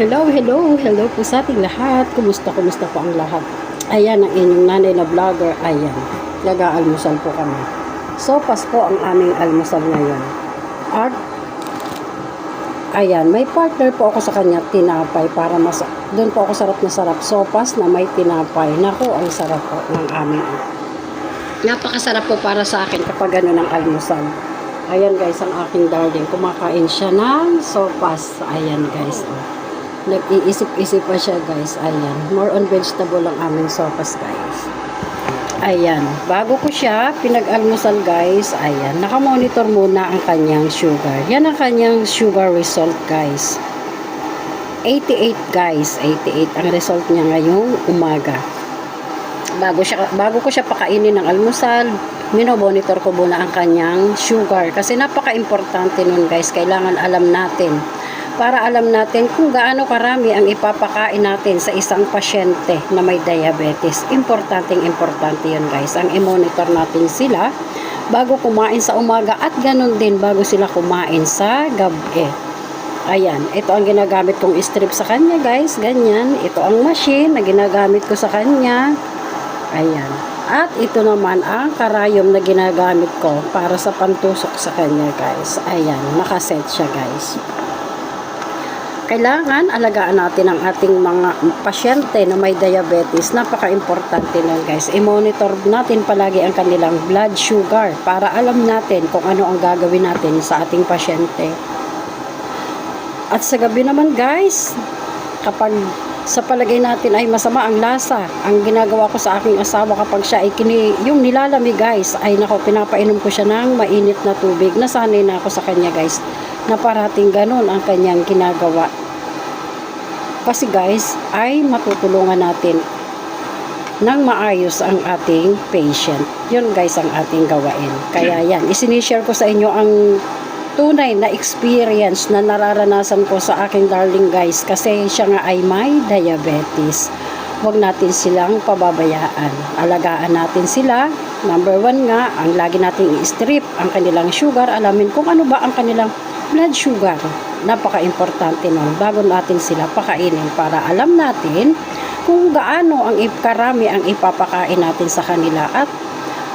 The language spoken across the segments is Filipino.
Hello po sa ating lahat. Kumusta po ang lahat? Ayan ang inyong nanay na vlogger. Ayan, nag-aalmusal po kami. Sopas po ang aming almusal ngayon. At, ayan, may partner po ako sa kanya, tinapay, para doon po ako sarap na sarap. Sopas na may tinapay. Naku, ang sarap po ng aming. Napakasarap po para sa akin kapag gano'n ang almusal. Ayan guys, ang aking darling, kumakain siya ng sopas. Ayan guys, nag-iisip-isip pa siya guys. Ayan, more on vegetable ang aming sopas guys. Ayan, bago ko siya pinag-almusal guys, ayan, nakamonitor muna ang kanyang sugar. Yan ang kanyang sugar result guys. 88 guys, 88 ang result niya ngayong umaga. Bago ko siya pakainin ng almusal, minomonitor ko muna ang kanyang sugar kasi napaka-importante nun guys. Kailangan alam natin, para alam natin kung gaano karami ang ipapakain natin sa isang pasyente na may diabetes. Importante yun guys. Ang i-monitor natin sila bago kumain sa umaga at ganun din bago sila kumain sa gabi. Ayan, ito ang ginagamit kong strip sa kanya guys. Ganyan, ito ang machine na ginagamit ko sa kanya. Ayan. At ito naman ang karayom na ginagamit ko para sa pantusok sa kanya guys. Ayan, nakaset siya guys. Kailangan alagaan natin ang ating mga pasyente na may diabetes. Napaka-importante nun guys. I-monitor natin palagi ang kanilang blood sugar para alam natin kung ano ang gagawin natin sa ating pasyente. At sa gabi naman guys, kapag sa palagay natin ay masama ang lasa, ang ginagawa ko sa aking asawa kapag siya ay yung nilalamig guys, ay nako, pinapainom ko siya ng mainit na tubig. Nasanay na ako sa kanya guys, na parating ganun ang kanyang ginagawa. Kasi guys, ay matutulungan natin ng maayos ang ating patient. Yun guys ang ating gawain. Kaya yan, isinishare ko sa inyo ang tunay na experience na nararanasan ko sa aking darling guys, kasi siya nga ay may diabetes. Huwag natin silang pababayaan. Alagaan natin sila. Number 1 nga, ang lagi nating i-strip ang kanilang sugar. Alamin kung ano ba ang kanilang blood sugar. Napaka-importante nun bago natin sila pakainin para alam natin kung gaano ang karami ang ipapakain natin sa kanila, at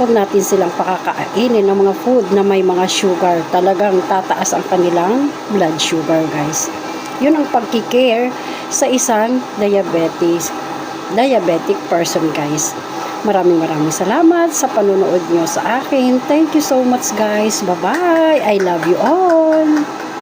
huwag natin silang pakakainin ng mga food na may mga sugar. Talagang tataas ang kanilang blood sugar guys. Yun ang pagkikare sa isang diabetic person guys. Maraming salamat sa panunood nyo sa akin. Thank you so much guys. Bye bye. I love you all.